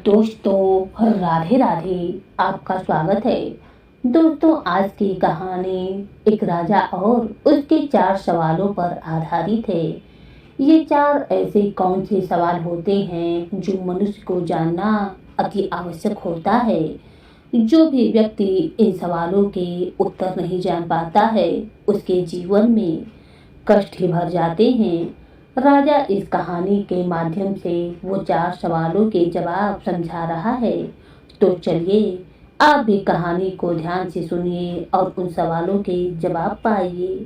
दोस्तों, राधे राधे। आपका स्वागत है। दोस्तों, आज की कहानी एक राजा और उसके 4 सवालों पर आधारित है। ये 4 ऐसे कौन से सवाल होते हैं जो मनुष्य को जानना अति आवश्यक होता है। जो भी व्यक्ति इन सवालों के उत्तर नहीं जान पाता है, उसके जीवन में कष्ट ही भर जाते हैं। राजा इस कहानी के माध्यम से वो 4 सवालों के जवाब समझा रहा है। तो चलिए, आप भी कहानी को ध्यान से सुनिए और उन सवालों के जवाब पाइए।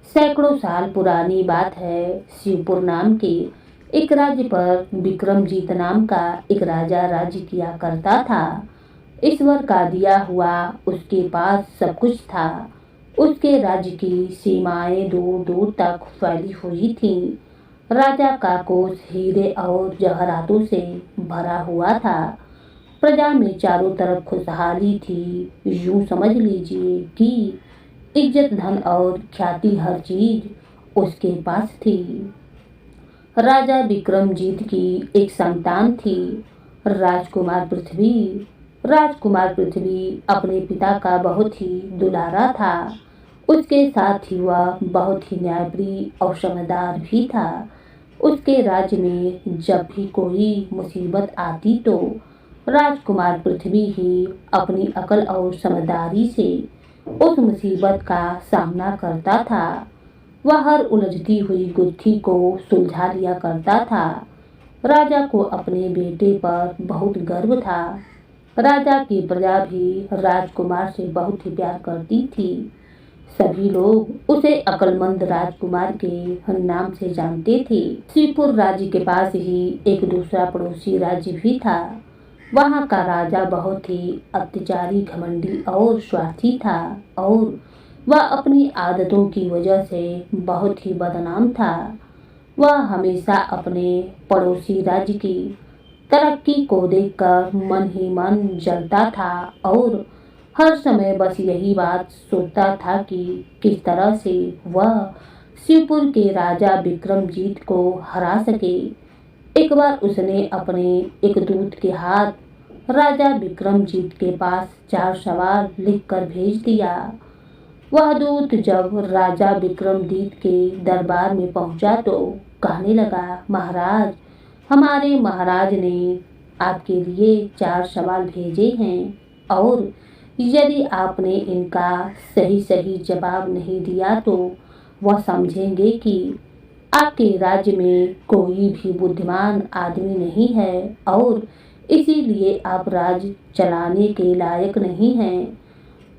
सैकड़ों साल पुरानी बात है। शिवपुर नाम के एक राज्य पर विक्रमजीत नाम का एक राजा राज्य किया करता था। ईश्वर का दिया हुआ उसके पास सब कुछ था। उसके राज्य की सीमाएं दूर दूर तक फैली हुई थीं। राजा का कोष हीरे और जवाहरातों से भरा हुआ था। प्रजा में चारों तरफ खुशहाली थी। यूं समझ लीजिए कि इज्जत, धन और ख्याति हर चीज उसके पास थी। राजा विक्रमजीत की एक संतान थी, राजकुमार पृथ्वी। राजकुमार पृथ्वी अपने पिता का बहुत ही दुलारा था। उसके साथ ही वह बहुत ही न्यायप्रिय और समझदार भी था। उसके राज्य में जब भी कोई मुसीबत आती तो राजकुमार पृथ्वी ही अपनी अकल और समझदारी से उस मुसीबत का सामना करता था। वह हर उलझती हुई गुत्थी को सुलझा लिया करता था। राजा को अपने बेटे पर बहुत गर्व था। राजा की प्रजा भी राजकुमार से बहुत ही प्यार करती थी। सभी लोग उसे अक्लमंद राजकुमार के नाम से जानते थे। शिवपुर राज्य के पास ही एक दूसरा पड़ोसी राज्य भी था। वहाँ का राजा बहुत ही अत्याचारी, घमंडी और स्वार्थी था और वह अपनी आदतों की वजह से बहुत ही बदनाम था। वह हमेशा अपने पड़ोसी राज्य की तरक्की को देखकर मन ही मन जलता था और हर समय बस यही बात सोचता था कि किस तरह से वह शिवपुर के राजा विक्रमजीत को हरा सके। एक बार उसने अपने एक दूत के हाथ राजा विक्रमजीत के पास 4 सवाल लिखकर भेज दिया। वह दूत जब राजा विक्रमजीत के दरबार में पहुंचा तो कहने लगा, महाराज, हमारे महाराज ने आपके लिए 4 सवाल भेजे हैं और यदि आपने इनका सही सही जवाब नहीं दिया तो वह समझेंगे कि आपके राज्य में कोई भी बुद्धिमान आदमी नहीं है और इसीलिए आप राज्य चलाने के लायक नहीं हैं।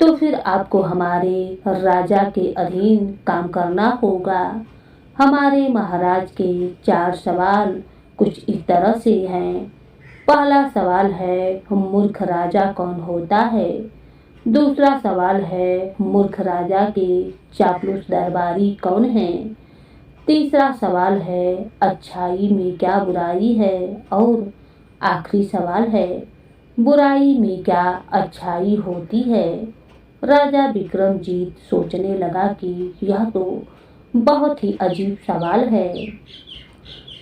तो फिर आपको हमारे राजा के अधीन काम करना होगा। हमारे महाराज के 4 सवाल कुछ इस तरह से हैं। पहला सवाल है, मूर्ख राजा कौन होता है। दूसरा सवाल है, मूर्ख राजा के चापलूस दरबारी कौन है। तीसरा सवाल है, अच्छाई में क्या बुराई है। और आखिरी सवाल है, बुराई में क्या अच्छाई होती है। राजा विक्रमजीत सोचने लगा कि यह तो बहुत ही अजीब सवाल है।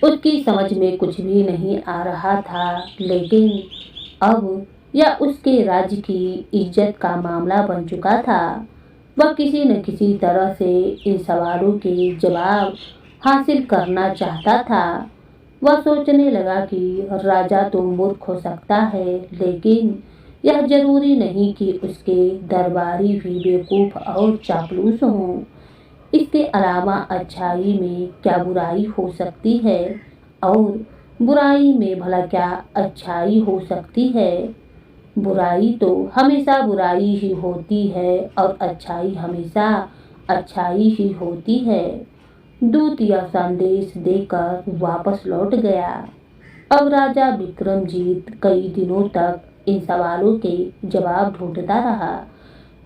उसकी समझ में कुछ भी नहीं आ रहा था, लेकिन अब यह उसके राज्य की इज्जत का मामला बन चुका था। वह किसी न किसी तरह से इन सवालों के जवाब हासिल करना चाहता था। वह सोचने लगा कि राजा तो मूर्ख हो सकता है, लेकिन यह जरूरी नहीं कि उसके दरबारी भी बेवकूफ और चापलूस हों। इसके अलावा अच्छाई में क्या बुराई हो सकती है और बुराई में भला क्या अच्छाई हो सकती है। बुराई तो हमेशा बुराई ही होती है और अच्छाई हमेशा अच्छाई ही होती है। दूत यह संदेश देकर वापस लौट गया। अब राजा विक्रमजीत कई दिनों तक इन सवालों के जवाब ढूंढता रहा,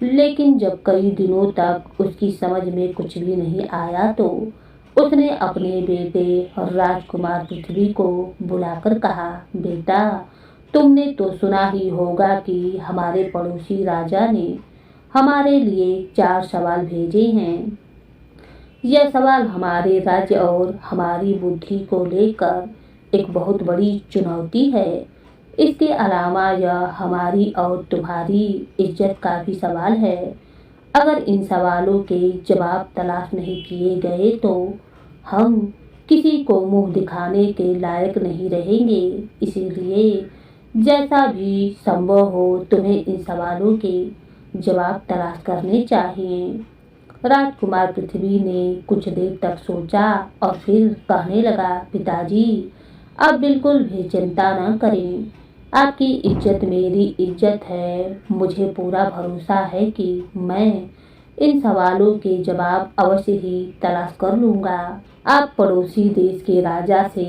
लेकिन जब कई दिनों तक उसकी समझ में कुछ भी नहीं आया तो उसने अपने बेटे राजकुमार पृथ्वी को बुलाकर कहा, बेटा, तुमने तो सुना ही होगा कि हमारे पड़ोसी राजा ने हमारे लिए 4 सवाल भेजे हैं। यह सवाल हमारे राज्य और हमारी बुद्धि को लेकर एक बहुत बड़ी चुनौती है। इसके अलावा यह हमारी और तुम्हारी इज्जत का भी सवाल है। अगर इन सवालों के जवाब तलाश नहीं किए गए तो हम किसी को मुंह दिखाने के लायक नहीं रहेंगे। इसीलिए जैसा भी संभव हो तुम्हें इन सवालों के जवाब तलाश करने चाहिए। राजकुमार पृथ्वी ने कुछ देर तक सोचा और फिर कहने लगा, पिताजी आप बिल्कुल भी चिंता न करें। आपकी इज्जत मेरी इज्जत है। मुझे पूरा भरोसा है कि मैं इन सवालों के जवाब अवश्य ही तलाश कर लूंगा। आप पड़ोसी देश के राजा से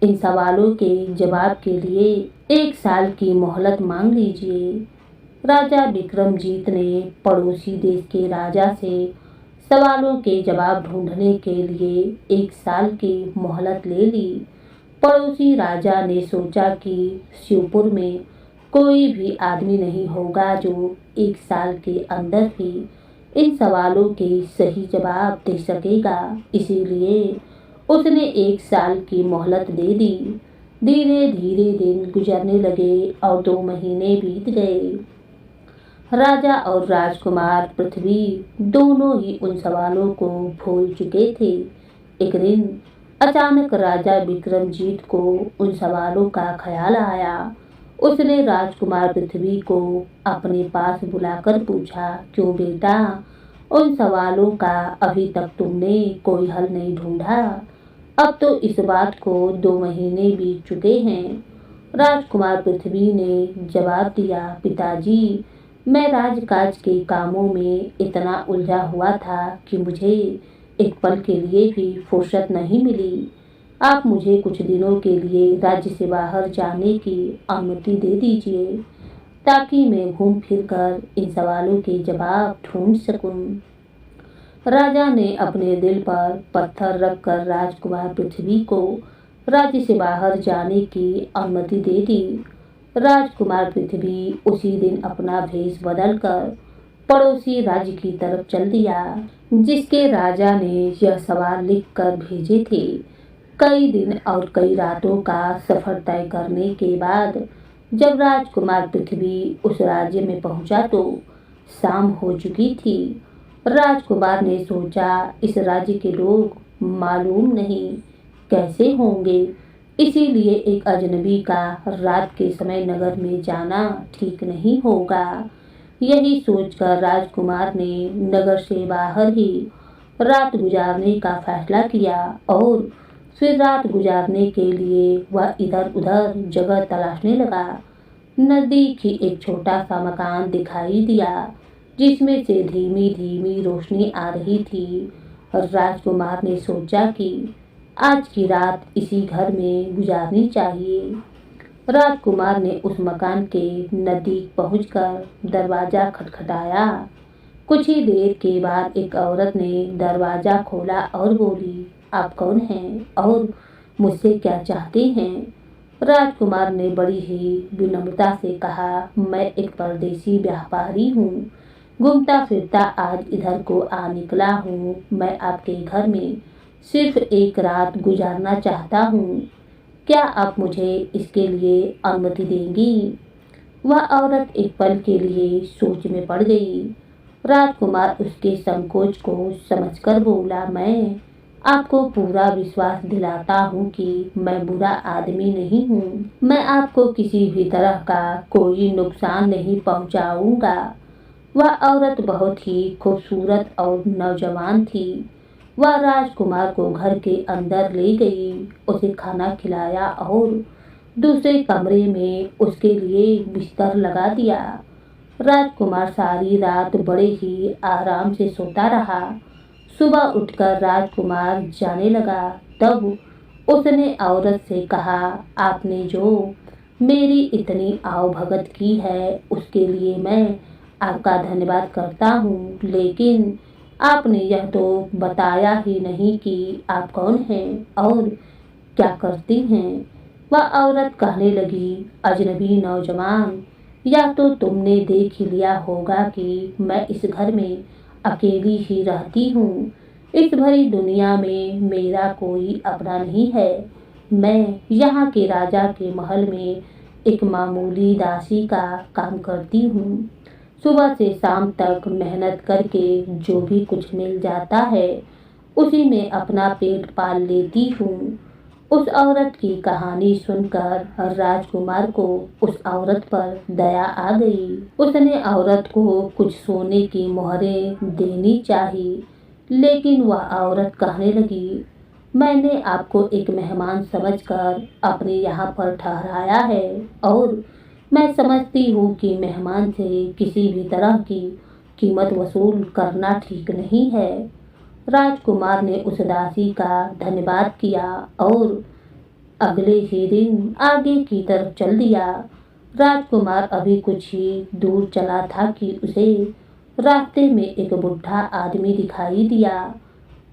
इन सवालों के जवाब के लिए 1 साल की मोहलत मांग लीजिए। राजा विक्रमजीत ने पड़ोसी देश के राजा से सवालों के जवाब ढूंढने के लिए 1 साल की मोहलत ले ली। पड़ोसी राजा ने सोचा कि शिवपुर में कोई भी आदमी नहीं होगा जो 1 साल के अंदर ही इन सवालों के सही जवाब दे सकेगा। इसीलिए उसने 1 साल की मोहलत दे दी। धीरे धीरे दिन गुजरने लगे और 2 महीने बीत गए। राजा और राजकुमार पृथ्वी दोनों ही उन सवालों को भूल चुके थे। एक दिन अचानक राजा विक्रमजीत को उन सवालों का ख्याल आया। उसने राजकुमार पृथ्वी को अपने पास बुलाकर पूछा, क्यों बेटा, उन सवालों का अभी तक तुमने कोई हल नहीं ढूंढा? अब तो इस बात को 2 महीने बीत चुके हैं। राजकुमार पृथ्वी ने जवाब दिया, पिताजी मैं राजकाज के कामों में इतना उलझा हुआ था कि मुझे एक पल के लिए भी फुर्सत नहीं मिली। आप मुझे कुछ दिनों के लिए राज्य से बाहर जाने की अनुमति दे दीजिए ताकि मैं घूम फिर कर इन सवालों के जवाब ढूंढ सकूं। राजा ने अपने दिल पर पत्थर रखकर राजकुमार पृथ्वी को राज्य से बाहर जाने की अनुमति दे दी। राजकुमार पृथ्वी उसी दिन अपना भेष बदलकर पड़ोसी राज्य की तरफ चल दिया जिसके राजा ने यह सवाल लिख कर भेजे थे। कई दिन और कई रातों का सफर तय करने के बाद जब राजकुमार पृथ्वी उस राज्य में पहुंचा तो शाम हो चुकी थी। राजकुमार ने सोचा, इस राज्य के लोग मालूम नहीं कैसे होंगे, इसीलिए एक अजनबी का रात के समय नगर में जाना ठीक नहीं होगा। यही सोचकर राजकुमार ने नगर से बाहर ही रात गुजारने का फैसला किया और फिर रात गुजारने के लिए वह इधर उधर जगह तलाशने लगा। नजदीक ही एक छोटा सा मकान दिखाई दिया जिसमें से धीमी धीमी रोशनी आ रही थी और राजकुमार ने सोचा कि आज की रात इसी घर में गुजारनी चाहिए। राजकुमार ने उस मकान के नजदीक पहुंचकर दरवाजा खटखटाया। कुछ ही देर के बाद एक औरत ने दरवाजा खोला और बोली, आप कौन हैं और मुझसे क्या चाहते हैं? राजकुमार ने बड़ी ही विनम्रता से कहा, मैं एक परदेसी व्यापारी हूँ, घूमता फिरता आज इधर को आ निकला हूँ। मैं आपके घर में सिर्फ एक रात गुजारना चाहता हूँ। क्या आप मुझे इसके लिए अनुमति देंगी? वह औरत एक पल के लिए सोच में पड़ गई। राजकुमार उसके संकोच को समझकर बोला, मैं आपको पूरा विश्वास दिलाता हूँ कि मैं बुरा आदमी नहीं हूँ। मैं आपको किसी भी तरह का कोई नुकसान नहीं पहुँचाऊंगा। वह औरत बहुत ही खूबसूरत और नौजवान थी। वह राजकुमार को घर के अंदर ले गई, उसे खाना खिलाया और दूसरे कमरे में उसके लिए बिस्तर लगा दिया। राजकुमार सारी रात बड़े ही आराम से सोता रहा। सुबह उठकर राजकुमार जाने लगा। तब उसने औरत से कहा, आपने जो मेरी इतनी आवभगत की है उसके लिए मैं आपका धन्यवाद करता हूँ, लेकिन आपने यह तो बताया ही नहीं कि आप कौन हैं और क्या करती हैं। वह औरत कहने लगी, अजनबी नौजवान, या तो तुमने देख ही लिया होगा कि मैं इस घर में अकेली ही रहती हूँ। इस भरी दुनिया में मेरा कोई अपना नहीं है। मैं यहाँ के राजा के महल में एक मामूली दासी का काम करती हूँ। सुबह से शाम तक मेहनत करके जो भी कुछ मिल जाता है उसी में अपना पेट पाल लेती हूँ। उस औरत की कहानी सुनकर राजकुमार को उस औरत पर दया आ गई। उसने औरत को कुछ सोने की मोहरें देनी चाहिए, लेकिन वह औरत कहने लगी, मैंने आपको एक मेहमान समझकर अपने यहाँ पर ठहराया है और मैं समझती हूँ कि मेहमान से किसी भी तरह की कीमत वसूल करना ठीक नहीं है। राजकुमार ने उस दासी का धन्यवाद किया और अगले ही दिन आगे की तरफ चल दिया। राजकुमार अभी कुछ ही दूर चला था कि उसे रास्ते में एक बुढ़ा आदमी दिखाई दिया।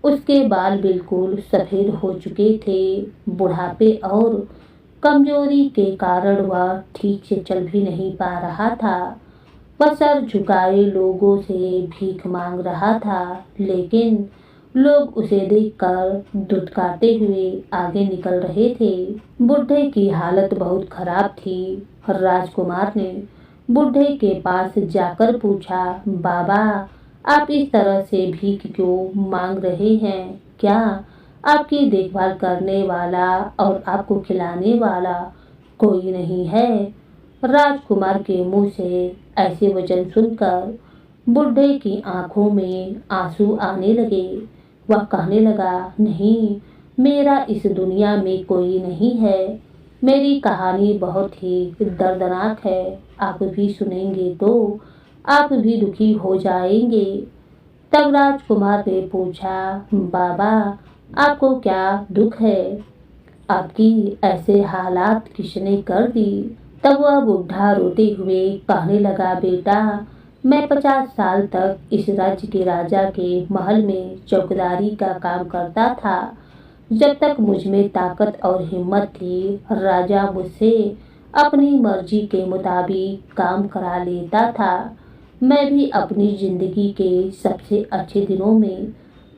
उसके बाल बिल्कुल सफेद हो चुके थे। बुढ़ापे और कमजोरी के कारण वह ठीक से चल भी नहीं पा रहा था। वह सर झुकाए लोगों से भीख मांग रहा था, लेकिन लोग उसे देखकर दुत्कारते हुए आगे निकल रहे थे। बुढ़े की हालत बहुत खराब थी। राजकुमार ने बुढ़े के पास जाकर पूछा, बाबा, आप इस तरह से भीख क्यों मांग रहे हैं? क्या आपकी देखभाल करने वाला और आपको खिलाने वाला कोई नहीं है? राजकुमार के मुंह से ऐसे वचन सुनकर बुढ़े की आंखों में आंसू आने लगे। वह कहने लगा, नहीं, मेरा इस दुनिया में कोई नहीं है। मेरी कहानी बहुत ही दर्दनाक है। आप भी सुनेंगे तो आप भी दुखी हो जाएंगे। तब राजकुमार ने पूछा, बाबा, आपको क्या दुख है? आपकी ऐसे हालात किसने कर दी? तब वह बुढ़ा रोते हुए कहने लगा, बेटा, मैं 50 साल तक इस राज्य के राजा के महल में चौकीदारी का काम करता था। जब तक मुझ में ताकत और हिम्मत थी, राजा मुझसे अपनी मर्जी के मुताबिक काम करा लेता था। मैं भी अपनी जिंदगी के सबसे अच्छे दिनों में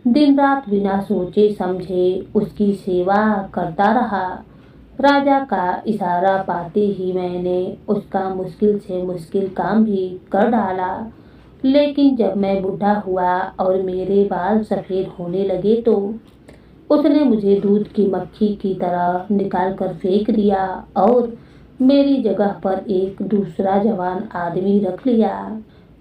दिन रात बिना सोचे समझे उसकी सेवा करता रहा। राजा का इशारा पाते ही मैंने उसका मुश्किल से मुश्किल काम भी कर डाला। लेकिन जब मैं बूढ़ा हुआ और मेरे बाल सफ़ेद होने लगे तो उसने मुझे दूध की मक्खी की तरह निकाल कर फेंक दिया और मेरी जगह पर एक दूसरा जवान आदमी रख लिया।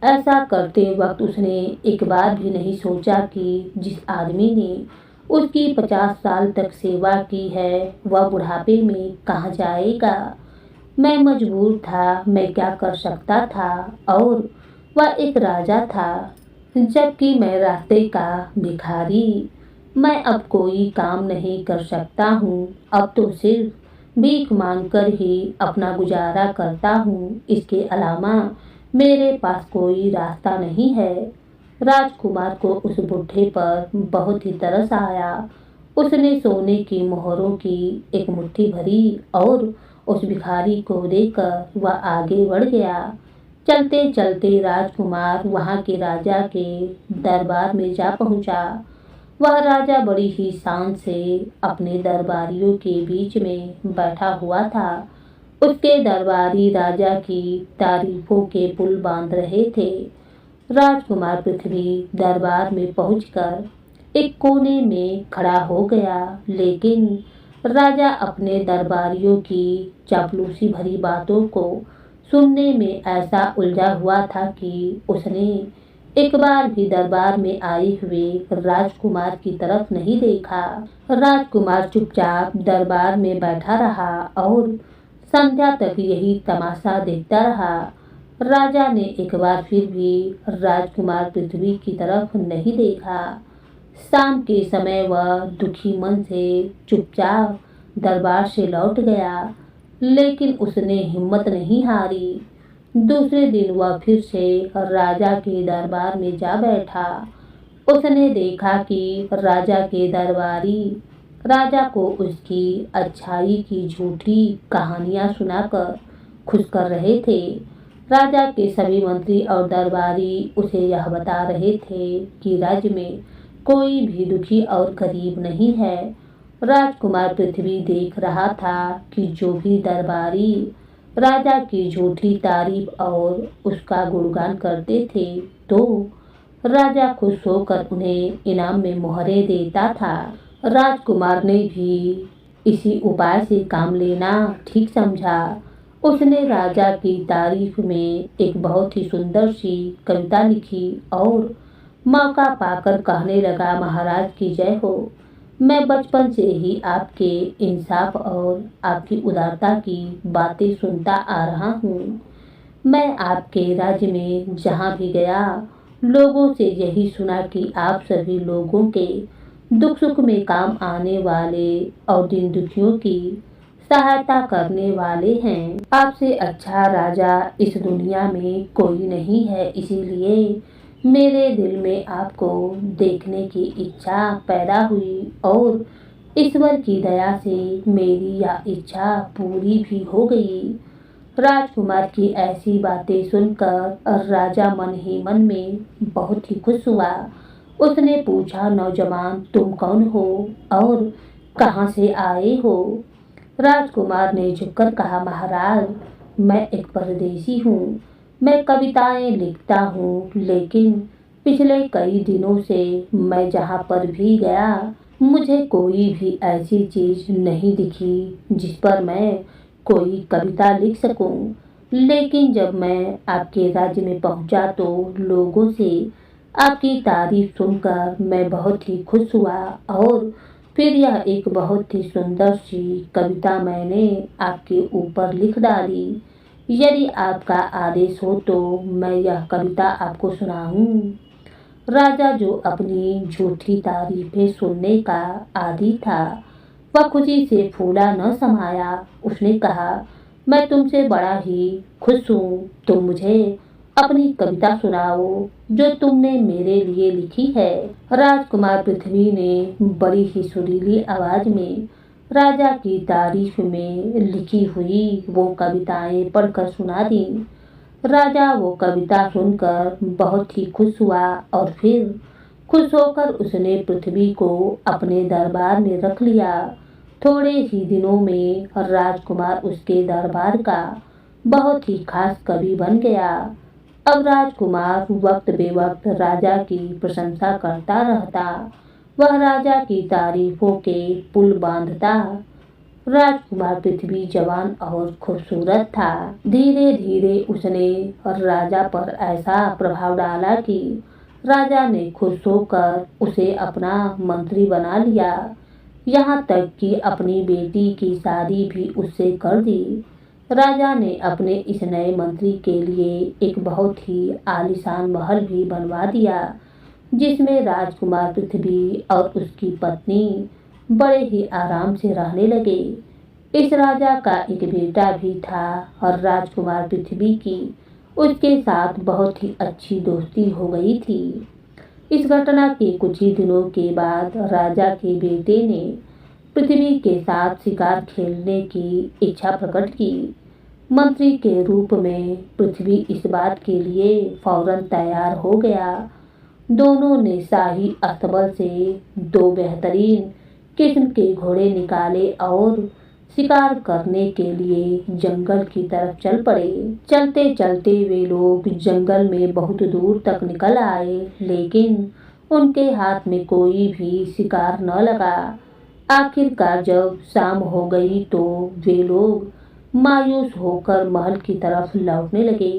ऐसा करते वक्त उसने एक बार भी नहीं सोचा कि जिस आदमी ने उसकी 50 साल तक सेवा की है वह बुढ़ापे में कहाँ जाएगा। मैं मजबूर था, मैं क्या कर सकता था, और वह एक राजा था, जबकि मैं रास्ते का भिखारी। मैं अब कोई काम नहीं कर सकता हूँ। अब तो सिर्फ भीख मांगकर ही अपना गुजारा करता हूँ। इसके अलावा मेरे पास कोई रास्ता नहीं है। राजकुमार को उस बुढ़े पर बहुत ही तरस आया। उसने सोने की मोहरों की एक मुट्ठी भरी और उस भिखारी को देकर वह आगे बढ़ गया। चलते चलते राजकुमार वहां के राजा के दरबार में जा पहुंचा। वह राजा बड़ी ही शान से अपने दरबारियों के बीच में बैठा हुआ था। उसके दरबारी राजा की तारीफों के पुल बांध रहे थे। राजकुमार पृथ्वी दरबार में पहुंचकर एक कोने में खड़ा हो गया, लेकिन राजा अपने दरबारियों की चापलूसी भरी बातों को सुनने में ऐसा उलझा हुआ था कि उसने एक बार भी दरबार में आए हुए राजकुमार की तरफ नहीं देखा। राजकुमार चुपचाप दरबार में बैठा रहा और संध्या तक यही तमाशा देखता रहा। राजा ने एक बार फिर भी राजकुमार पृथ्वी की तरफ नहीं देखा। शाम के समय वह दुखी मन से चुपचाप दरबार से लौट गया, लेकिन उसने हिम्मत नहीं हारी। दूसरे दिन वह फिर से राजा के दरबार में जा बैठा। उसने देखा कि राजा के दरबारी राजा को उसकी अच्छाई की झूठी कहानियां सुनाकर खुश कर रहे थे। राजा के सभी मंत्री और दरबारी उसे यह बता रहे थे कि राज्य में कोई भी दुखी और गरीब नहीं है। राजकुमार पृथ्वी देख रहा था कि जो भी दरबारी राजा की झूठी तारीफ और उसका गुणगान करते थे तो राजा खुश होकर उन्हें इनाम में मोहरें देता था। राजकुमार ने भी इसी उपाय से काम लेना ठीक समझा। उसने राजा की तारीफ में एक बहुत ही सुंदर सी कविता लिखी और मौका पाकर कहने लगा, महाराज की जय हो। मैं बचपन से ही आपके इंसाफ और आपकी उदारता की बातें सुनता आ रहा हूँ। मैं आपके राज्य में जहाँ भी गया लोगों से यही सुना कि आप सभी लोगों के दुख सुख में काम आने वाले और दीन दुखियों की सहायता करने वाले हैं। आपसे अच्छा राजा इस दुनिया में कोई नहीं है, इसीलिए मेरे दिल में आपको देखने की इच्छा पैदा हुई और ईश्वर की दया से मेरी यह इच्छा पूरी भी हो गई। राजकुमार की ऐसी बातें सुनकर राजा मन ही मन में बहुत ही खुश हुआ। उसने पूछा, नौजवान तुम कौन हो और कहाँ से आए हो? राजकुमार ने झुककर कहा, महाराज मैं एक परदेशी हूँ। मैं कविताएं लिखता हूँ, लेकिन पिछले कई दिनों से मैं जहाँ पर भी गया मुझे कोई भी ऐसी चीज नहीं दिखी जिस पर मैं कोई कविता लिख सकूं। लेकिन जब मैं आपके राज्य में पहुंचा तो लोगों से आपकी तारीफ सुनकर मैं बहुत ही खुश हुआ और फिर यह एक बहुत ही सुंदर सी कविता मैंने आपके ऊपर लिख डाली। यदि आपका आदेश हो तो मैं यह कविता आपको सुनाऊं। राजा जो अपनी झूठी तारीफें सुनने का आदी था वह खुशी से फूला न समाया। उसने कहा, मैं तुमसे बड़ा ही खुश हूँ। तुम मुझे अपनी कविता सुनाओ जो तुमने मेरे लिए लिखी है। राजकुमार पृथ्वी ने बड़ी ही सुरीली आवाज में राजा की तारीफ में लिखी हुई वो कविताएं पढ़कर सुना दी। राजा वो कविता सुनकर बहुत ही खुश हुआ और फिर खुश होकर उसने पृथ्वी को अपने दरबार में रख लिया। थोड़े ही दिनों में राजकुमार उसके दरबार का बहुत ही खास कवि बन गया। अब राजकुमार वक्त बेवक्त राजा की प्रशंसा करता रहता। वह राजा की तारीफों के पुल बांधता। राजकुमार पृथ्वी जवान और खूबसूरत था। धीरे धीरे उसने राजा पर ऐसा प्रभाव डाला कि राजा ने खुश होकर उसे अपना मंत्री बना लिया। यहाँ तक कि अपनी बेटी की शादी भी उससे कर दी। राजा ने अपने इस नए मंत्री के लिए एक बहुत ही आलीशान महल भी बनवा दिया जिसमें राजकुमार पृथ्वी और उसकी पत्नी बड़े ही आराम से रहने लगे। इस राजा का एक बेटा भी था और राजकुमार पृथ्वी की उसके साथ बहुत ही अच्छी दोस्ती हो गई थी। इस घटना के कुछ ही दिनों के बाद राजा के बेटे ने पृथ्वी के साथ शिकार खेलने की इच्छा प्रकट की। मंत्री के रूप में पृथ्वी इस बात के लिए फौरन तैयार हो गया। दोनों ने शाही अस्तबल से 2 बेहतरीन किस्म के घोड़े निकाले और शिकार करने के लिए जंगल की तरफ चल पड़े। चलते चलते वे लोग जंगल में बहुत दूर तक निकल आए, लेकिन उनके हाथ में कोई भी शिकार न लगा। आखिरकार जब शाम हो गई तो वे लोग मायूस होकर महल की तरफ लौटने लगे।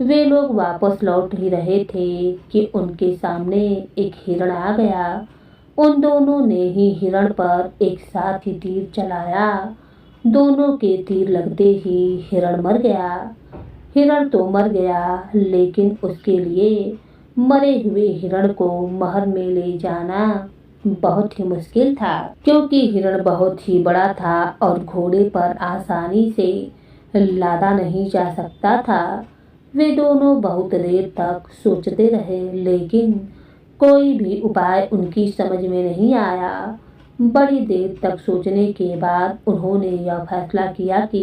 वे लोग वापस लौट ही रहे थे कि उनके सामने एक हिरण आ गया। उन दोनों ने ही हिरण पर एक साथ ही तीर चलाया। दोनों के तीर लगते ही हिरण मर गया। हिरण तो मर गया, लेकिन उसके लिए मरे हुए हिरण को महल में ले जाना बहुत ही मुश्किल था, क्योंकि हिरण बहुत ही बड़ा था और घोड़े पर आसानी से लादा नहीं जा सकता था। वे दोनों बहुत देर तक सोचते रहे, लेकिन कोई भी उपाय उनकी समझ में नहीं आया। बड़ी देर तक सोचने के बाद उन्होंने यह फैसला किया कि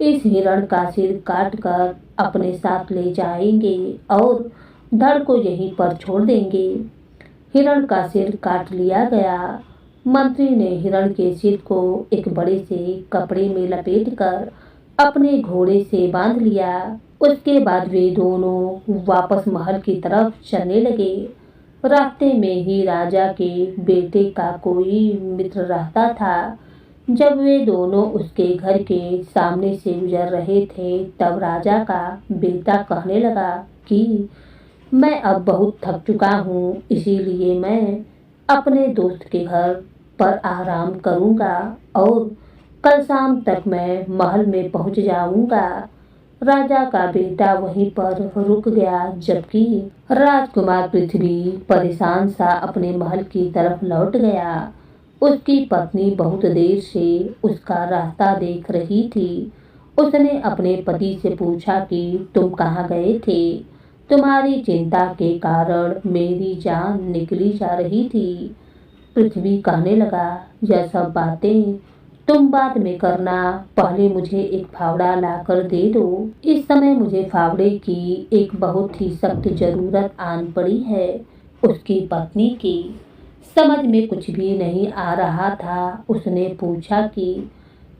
इस हिरण का सिर काटकर अपने साथ ले जाएंगे और धड़ को यहीं पर छोड़ देंगे। हिरण का सिर काट लिया गया। मंत्री ने हिरण के सिर को एक बड़े से कपड़े में लपेटकर अपने घोड़े से बांध लिया। उसके बाद वे दोनों वापस महल की तरफ चलने लगे। रास्ते में ही राजा के बेटे का कोई मित्र रहता था। जब वे दोनों उसके घर के सामने से गुजर रहे थे, तब राजा का बेटा कहने लगा कि मैं अब बहुत थक चुका हूँ, इसीलिए मैं अपने दोस्त के घर पर आराम करूँगा और कल शाम तक मैं महल में पहुँच जाऊँगा। राजा का बेटा वहीं पर रुक गया, जबकि राजकुमार पृथ्वी परेशान सा अपने महल की तरफ लौट गया। उसकी पत्नी बहुत देर से उसका रास्ता देख रही थी। उसने अपने पति से पूछा कि तुम कहाँ गए थे? तुम्हारी चिंता के कारण मेरी जान निकली जा रही थी। पृथ्वी कहने लगा, यह सब बातें तुम बाद में करना, पहले मुझे एक फावड़ा लाकर दे दो। इस समय मुझे फावड़े की एक बहुत ही सख्त जरूरत आन पड़ी है। उसकी पत्नी की समझ में कुछ भी नहीं आ रहा था। उसने पूछा कि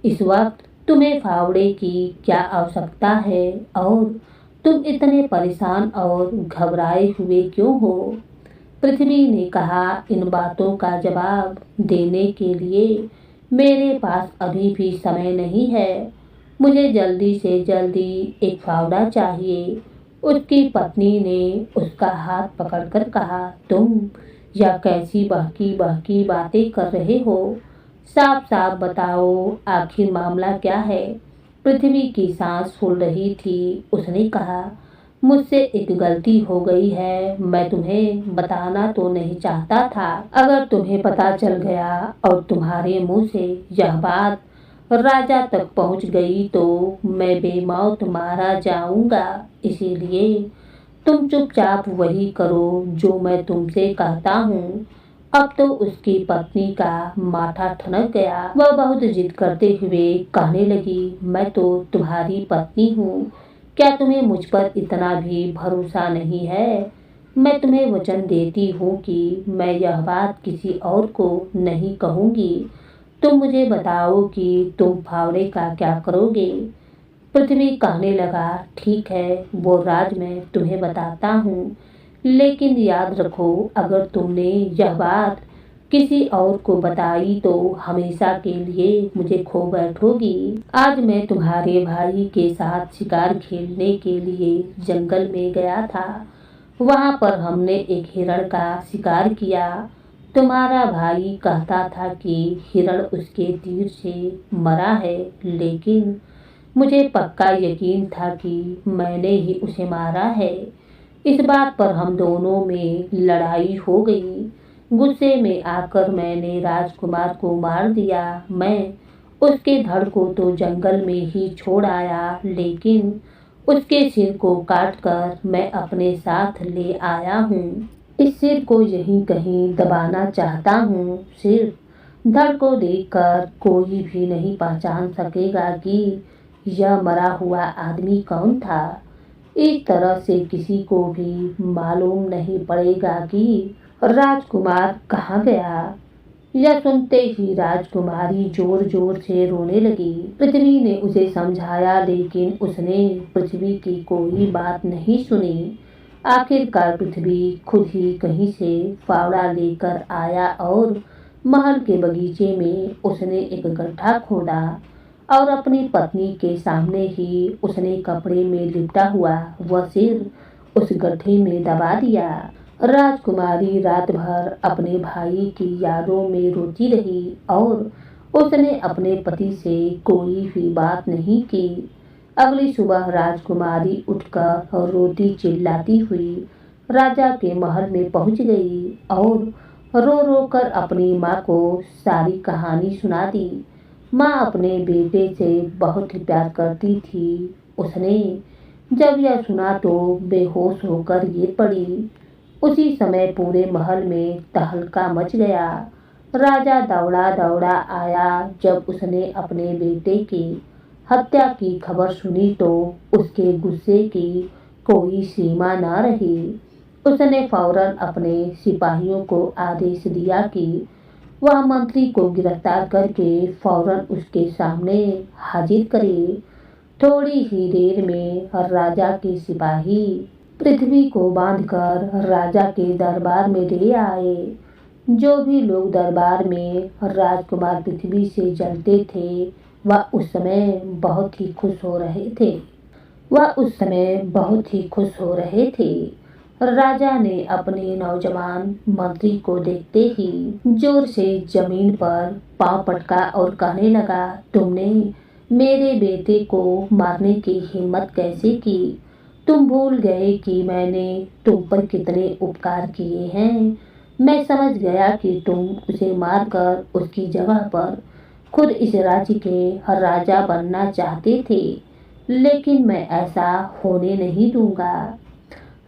इस वक्त तुम्हें फावड़े की क्या आवश्यकता है और तुम इतने परेशान और घबराए हुए क्यों हो? पृथ्वी ने कहा, इन बातों का जवाब देने के लिए मेरे पास अभी भी समय नहीं है। मुझे जल्दी से जल्दी एक फावड़ा चाहिए। उसकी पत्नी ने उसका हाथ पकड़कर कहा, तुम यह कैसी बहकी बहकी बातें कर रहे हो? साफ साफ बताओ, आखिर मामला क्या है? पृथ्वी की सांस फूल रही थी। उसने कहा, मुझसे एक गलती हो गई है। मैं तुम्हें बताना तो नहीं चाहता था। अगर तुम्हें पता चल गया और तुम्हारे मुंह से यह बात राजा तक पहुंच गई तो मैं बेमौत मारा जाऊंगा। इसीलिए तुम चुपचाप वही करो जो मैं तुमसे कहता हूँ। अब तो उसकी पत्नी का माथा ठनक गया। वह बहुत जिद करते हुए कहने लगी, मैं तो तुम्हारी पत्नी हूँ, क्या तुम्हें मुझ पर इतना भी भरोसा नहीं है? मैं तुम्हें वचन देती हूँ कि मैं यह बात किसी और को नहीं कहूँगी। तुम मुझे बताओ कि तुम फावड़े का क्या करोगे? पृथ्वी कहने लगा, ठीक है वो राज मैं तुम्हें बताता हूँ, लेकिन याद रखो, अगर तुमने यह बात किसी और को बताई तो हमेशा के लिए मुझे खो बैठोगी। आज मैं तुम्हारे भाई के साथ शिकार खेलने के लिए जंगल में गया था। वहां पर हमने एक हिरण का शिकार किया। तुम्हारा भाई कहता था कि हिरण उसके तीर से मरा है, लेकिन मुझे पक्का यकीन था कि मैंने ही उसे मारा है। इस बात पर हम दोनों में लड़ाई हो गई। गुस्से में आकर मैंने राजकुमार को मार दिया। मैं उसके धड़ को तो जंगल में ही छोड़ आया, लेकिन उसके सिर को काटकर मैं अपने साथ ले आया हूँ। इस सिर को यहीं कहीं दबाना चाहता हूँ। सिर्फ धड़ को देखकर कोई भी नहीं पहचान सकेगा कि यह मरा हुआ आदमी कौन था। इस तरह से किसी को भी मालूम नहीं पड़ेगा कि राजकुमार कहाँ गया। यह सुनते ही राजकुमारी जोर जोर से रोने लगी। पृथ्वी ने उसे समझाया, लेकिन उसने पृथ्वी की कोई बात नहीं सुनी। आखिरकार पृथ्वी खुद ही कहीं से फावड़ा लेकर आया और महल के बगीचे में उसने एक गड्ढा खोदा और अपनी पत्नी के सामने ही उसने कपड़े में लिपटा हुआ वह सिर उस गड्ढे में दबा दिया। राजकुमारी रात भर अपने भाई की यादों में रोती रही और उसने अपने पति से कोई भी बात नहीं की। अगली सुबह राजकुमारी उठकर रोती चिल्लाती हुई राजा के महल में पहुंच गई और रो रो कर अपनी माँ को सारी कहानी सुना दी। माँ अपने बेटे से बहुत ही प्यार करती थी। उसने जब यह सुना तो बेहोश होकर गिर पड़ी। उसी समय पूरे महल में तहलका मच गया। राजा दौड़ा दौड़ा आया। जब उसने अपने बेटे की हत्या की खबर सुनी तो उसके गुस्से की कोई सीमा न रही। उसने फौरन अपने सिपाहियों को आदेश दिया कि वह मंत्री को गिरफ्तार करके फौरन उसके सामने हाजिर करे। थोड़ी ही देर में राजा के सिपाही पृथ्वी को बांधकर राजा के दरबार में ले आए। जो भी लोग दरबार में राजकुमार पृथ्वी से जलते थे वह उस समय बहुत ही खुश हो रहे थे। राजा ने अपने नौजवान मंत्री को देखते ही जोर से जमीन पर पांव पटका और कहने लगा, तुमने मेरे बेटे को मारने की हिम्मत कैसे की? तुम भूल गए कि मैंने तुम पर कितने उपकार किए हैं। मैं समझ गया कि तुम उसे मारकर उसकी जगह पर खुद इस राज्य के राजा बनना चाहते थे, लेकिन मैं ऐसा होने नहीं दूंगा।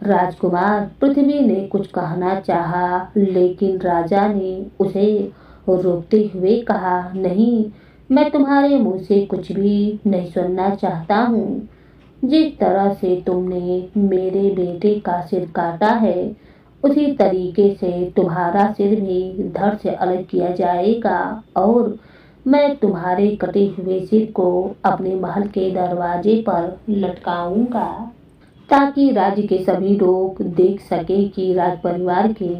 राजकुमार पृथ्वी ने कुछ कहना चाहा, लेकिन राजा ने उसे रोकते हुए कहा, नहीं, मैं तुम्हारे मुंह से कुछ भी नहीं सुनना चाहता हूँ। जिस तरह से तुमने मेरे बेटे का सिर काटा है, उसी तरीके से तुम्हारा सिर भी धड़ से अलग किया जाएगा और मैं तुम्हारे कटे हुए सिर को अपने महल के दरवाजे पर लटकाऊंगा, ताकि राज्य के सभी लोग देख सके कि राज परिवार के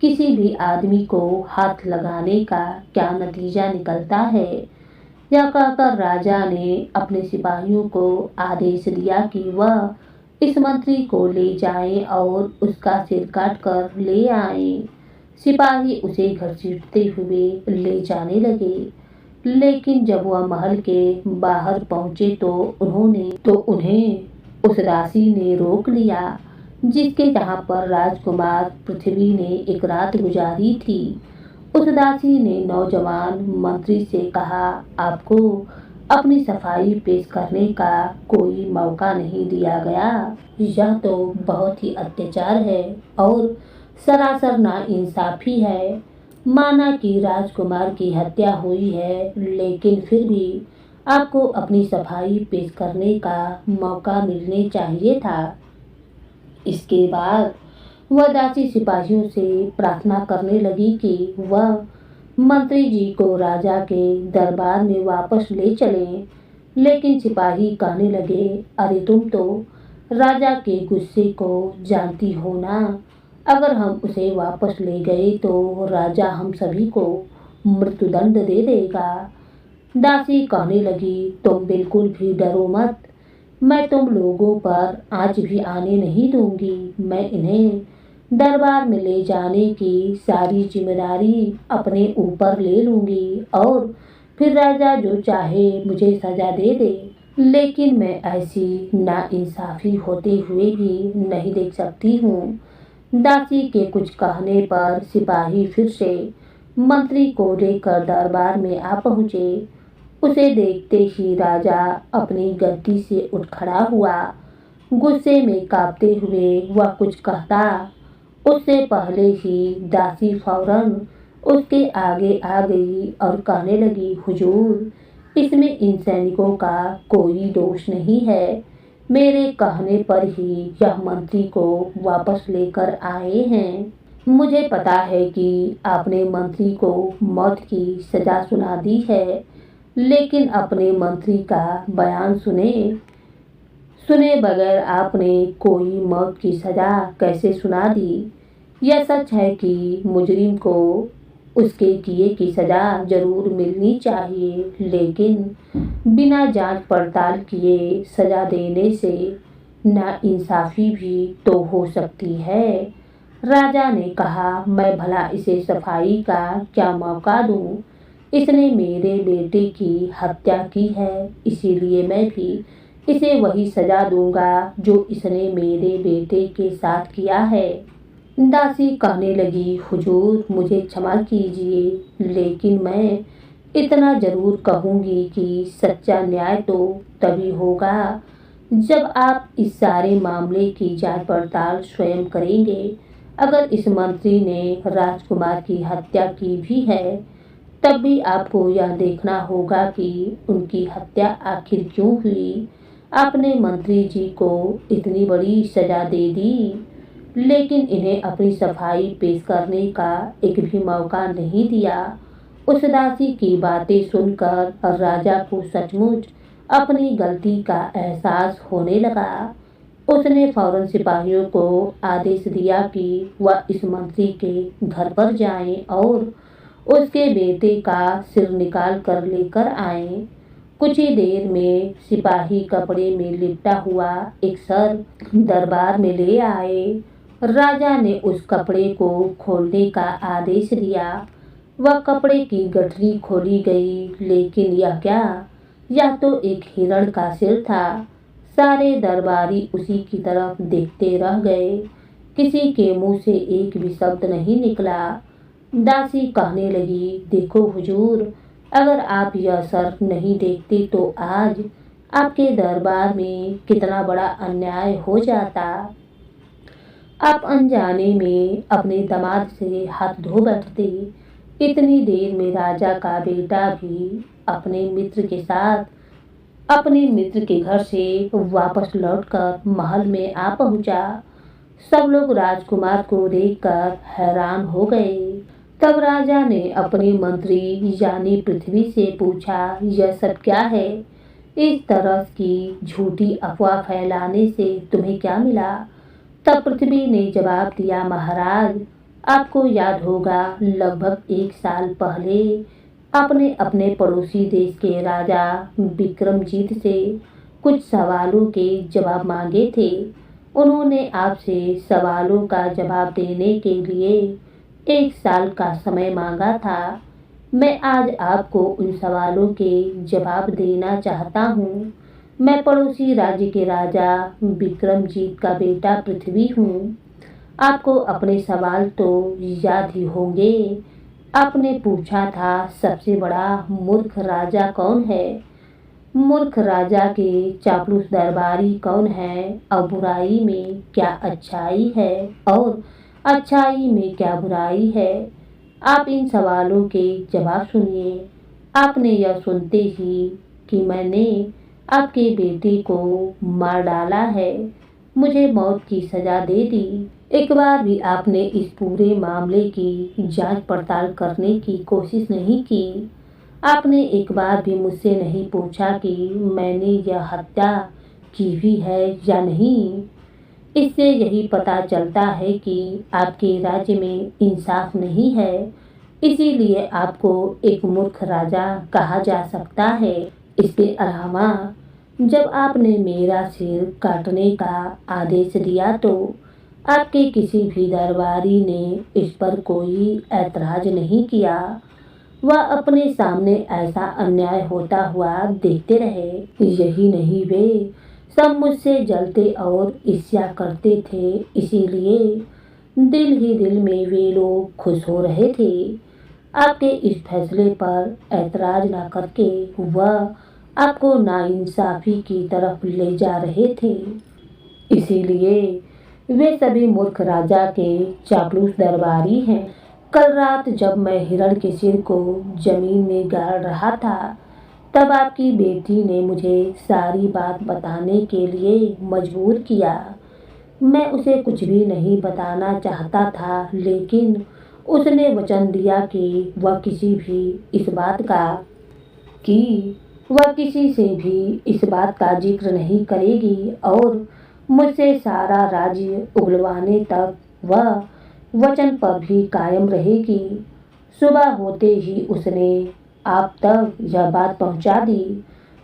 किसी भी आदमी को हाथ लगाने का क्या नतीजा निकलता है। यह कहकर राजा ने अपने सिपाहियों को आदेश दिया कि वह इस मंत्री को ले जाएं और उसका सिर काट कर ले आएं। सिपाही उसे घसीटते हुए ले जाने लगे, लेकिन जब वह महल के बाहर पहुंचे तो उन्हें उस दासी ने रोक लिया, जिसके जहां पर राजकुमार पृथ्वी ने एक रात गुजारी थी। उस दासी ने नौजवान मंत्री से कहा, आपको अपनी सफाई पेश करने का कोई मौका नहीं दिया गया। यह तो बहुत ही अत्याचार है और सरासर नाइंसाफी है। माना कि राजकुमार की हत्या हुई है, लेकिन फिर भी आपको अपनी सफाई पेश करने का मौका मिलने चाहिए था। इसके बाद वह दासी सिपाहियों से प्रार्थना करने लगी कि वह मंत्री जी को राजा के दरबार में वापस ले चलें, लेकिन सिपाही कहने लगे, अरे तुम तो राजा के गुस्से को जानती हो ना, अगर हम उसे वापस ले गए तो राजा हम सभी को मृत्युदंड दे देगा। दासी कहने लगी, तुम बिल्कुल भी डरो मत, मैं तुम लोगों पर आँच भी आने नहीं दूंगी। मैं इन्हें दरबार में ले जाने की सारी जिम्मेदारी अपने ऊपर ले लूंगी और फिर राजा जो चाहे मुझे सजा दे दे, लेकिन मैं ऐसी नाइंसाफी होते हुए भी नहीं देख सकती हूँ। दासी के कुछ कहने पर सिपाही फिर से मंत्री को लेकर दरबार में आ पहुँचे। उसे देखते ही राजा अपनी गद्दी से उठ खड़ा हुआ। गुस्से में कांपते हुए वह कुछ कहता, उससे पहले ही दासी फौरन उसके आगे आ गई और कहने लगी, हुजूर, इसमें इन सैनिकों का कोई दोष नहीं है। मेरे कहने पर ही यह मंत्री को वापस लेकर आए हैं। मुझे पता है कि आपने मंत्री को मौत की सजा सुना दी है, लेकिन अपने मंत्री का बयान सुने बगैर आपने कोई मौत की सजा कैसे सुना दी? यह सच है कि मुजरिम को उसके किए की सजा जरूर मिलनी चाहिए, लेकिन बिना जांच पड़ताल किए सजा देने से नाइंसाफी भी तो हो सकती है। राजा ने कहा, मैं भला इसे सफाई का क्या मौका दूं? इसने मेरे बेटे की हत्या की है, इसीलिए मैं भी इसे वही सजा दूंगा जो इसने मेरे बेटे के साथ किया है। दासी कहने लगी, हुजूर, मुझे क्षमा कीजिए, लेकिन मैं इतना जरूर कहूंगी कि सच्चा न्याय तो तभी होगा जब आप इस सारे मामले की जांच पड़ताल स्वयं करेंगे। अगर इस मंत्री ने राजकुमार की हत्या की भी है, तब भी आपको यह देखना होगा कि उनकी हत्या आखिर क्यों हुई। आपने मंत्री जी को इतनी बड़ी सजा दे दी, लेकिन इन्हें अपनी सफाई पेश करने का एक भी मौका नहीं दिया। उस दासी की बातें सुनकर राजा को सचमुच अपनी गलती का एहसास होने लगा। उसने फौरन सिपाहियों को आदेश दिया कि वह इस मंत्री के घर पर जाएं और उसके बेटे का सिर निकाल कर लेकर आए। कुछ ही देर में सिपाही कपड़े में लिपटा हुआ एक सर दरबार में ले आए। राजा ने उस कपड़े को खोलने का आदेश दिया। वह कपड़े की गठरी खोली गई, लेकिन यह क्या, यह तो एक हिरण का सिर था। सारे दरबारी उसी की तरफ देखते रह गए। किसी के मुंह से एक भी शब्द नहीं निकला। दासी कहने लगी, देखो हुजूर, अगर आप यह सर नहीं देखते तो आज आपके दरबार में कितना बड़ा अन्याय हो जाता। आप अनजाने में अपने दामाद से हाथ धो बैठते। इतनी देर में राजा का बेटा भी अपने मित्र के साथ अपने मित्र के घर से वापस लौटकर महल में आ पहुंचा। सब लोग राजकुमार को देखकर हैरान हो गए। तब राजा ने अपने मंत्री यानी पृथ्वी से पूछा, यह सब क्या है? इस तरह की झूठी अफवाह फैलाने से तुम्हें क्या मिला? तब पृथ्वी ने जवाब दिया, महाराज, आपको याद होगा लगभग 1 साल पहले आपने अपने पड़ोसी देश के राजा विक्रमजीत से कुछ सवालों के जवाब मांगे थे। उन्होंने आपसे सवालों का जवाब देने के लिए 1 साल का समय मांगा था। मैं आज आपको उन सवालों के जवाब देना चाहता हूँ। मैं पड़ोसी राज्य के राजा विक्रमजीत का बेटा पृथ्वी हूँ। आपको अपने सवाल तो याद ही होंगे। आपने पूछा था, सबसे बड़ा मूर्ख राजा कौन है? मूर्ख राजा के चापलूस दरबारी कौन है? और बुराई में क्या अच्छाई है और अच्छाई में क्या बुराई है? आप इन सवालों के जवाब सुनिए। आपने यह सुनते ही कि मैंने आपके बेटे को मार डाला है, मुझे मौत की सजा दे दी। एक बार भी आपने इस पूरे मामले की जांच पड़ताल करने की कोशिश नहीं की। आपने एक बार भी मुझसे नहीं पूछा कि मैंने यह हत्या की भी है या नहीं। इससे यही पता चलता है कि आपके राज्य में इंसाफ नहीं है, इसीलिए आपको एक मूर्ख राजा कहा जा सकता है। इसके अलावा जब आपने मेरा सिर काटने का आदेश दिया तो आपके किसी भी दरबारी ने इस पर कोई ऐतराज नहीं किया। वह अपने सामने ऐसा अन्याय होता हुआ देखते रहे। यही नहीं, वे सब मुझसे जलते और ईर्ष्या करते थे, इसीलिए दिल ही दिल में वे लोग खुश हो रहे थे। आपके इस फैसले पर ऐतराज न करके वह आपको नाइंसाफी की तरफ ले जा रहे थे। इसीलिए वे सभी मूर्ख राजा के चापलूस दरबारी हैं। कल रात जब मैं हिरण के सिर को जमीन में गाड़ रहा था, तब आपकी बेटी ने मुझे सारी बात बताने के लिए मजबूर किया। मैं उसे कुछ भी नहीं बताना चाहता था, लेकिन उसने वचन दिया कि वह किसी से भी इस बात का जिक्र नहीं करेगी और मुझसे सारा राज्य उगलवाने तक वह वचन पर भी कायम रहेगी। सुबह होते ही उसने आप तक यह बात पहुंचा दी।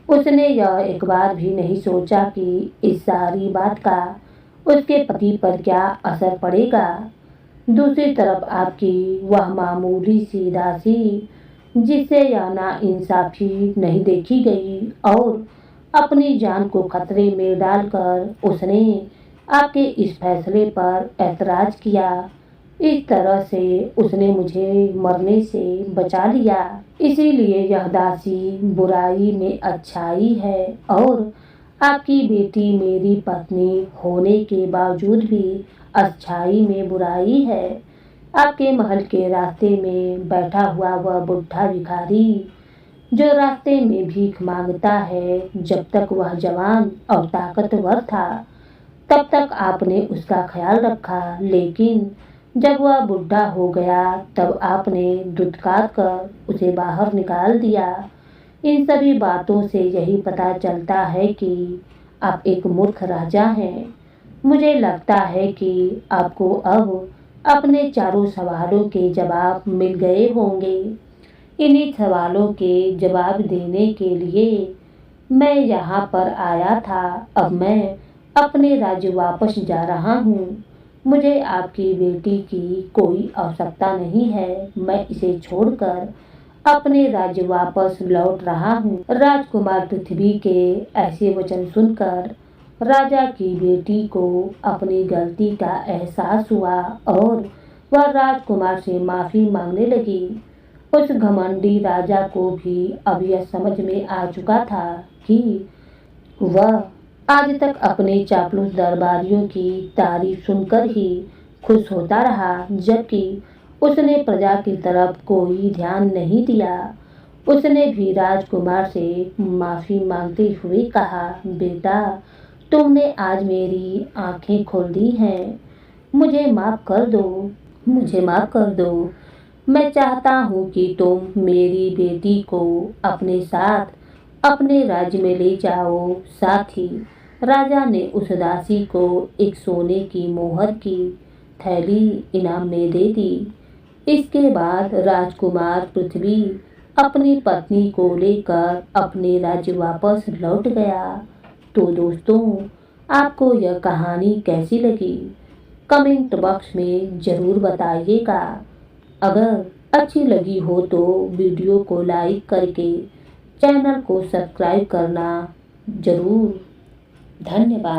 उसने यह एक बार भी नहीं सोचा कि इस सारी बात का उसके पति पर क्या असर पड़ेगा। दूसरी तरफ आपकी वह मामूली सी दासी, जिससे यह नाइंसाफी नहीं देखी गई और अपनी जान को खतरे में डालकर उसने आपके इस फैसले पर ऐतराज किया। इस तरह से उसने मुझे मरने से बचा लिया। इसीलिए यह दासी बुराई में अच्छाई है और आपकी बेटी मेरी पत्नी होने के बावजूद भी अच्छाई में बुराई है। आपके महल के रास्ते में बैठा हुआ वह बुढ़ा भिखारी जो रास्ते में भीख मांगता है, जब तक वह जवान और ताकतवर था तब तक आपने उसका ख्याल रखा, लेकिन जब वह बुढ़ा हो गया तब आपने धुतकार कर उसे बाहर निकाल दिया। इन सभी बातों से यही पता चलता है कि आप एक मूर्ख राजा हैं। मुझे लगता है कि आपको अब अपने चारों सवालों के जवाब मिल गए होंगे। इन्हीं सवालों के जवाब देने के लिए मैं यहाँ पर आया था। अब मैं अपने राज्य वापस जा रहा हूँ। मुझे आपकी बेटी की कोई आवश्यकता नहीं है। मैं इसे छोड़कर अपने राज्य वापस लौट रहा हूँ। राजकुमार पृथ्वी के ऐसे वचन सुनकर राजा की बेटी को अपनी गलती का एहसास हुआ और वह राजकुमार से माफी मांगने लगी। उस घमंडी राजा को भी अब यह समझ में आ चुका था कि वह आज तक अपने चापलूस दरबारियों की तारीफ सुनकर ही खुश होता रहा, जबकि उसने प्रजा की तरफ कोई ध्यान नहीं दिया। उसने भी राजकुमार से माफी मांगते हुए कहा, बेटा, तुमने आज मेरी आंखें खोल दी हैं। मुझे माफ कर दो। मुझे माफ कर दो। मैं चाहता हूँ कि तुम मेरी बेटी को अपने साथ अपने राज्य में ले जाओ। साथ ही राजा ने उस दासी को एक सोने की मोहर की थैली इनाम में दे दी। इसके बाद राजकुमार पृथ्वी अपनी पत्नी को लेकर अपने राज्य वापस लौट गया। तो दोस्तों, आपको यह कहानी कैसी लगी? कमेंट बॉक्स में ज़रूर बताइएगा। अगर अच्छी लगी हो तो वीडियो को लाइक करके चैनल को सब्सक्राइब करना ज़रूर। धन्यवाद।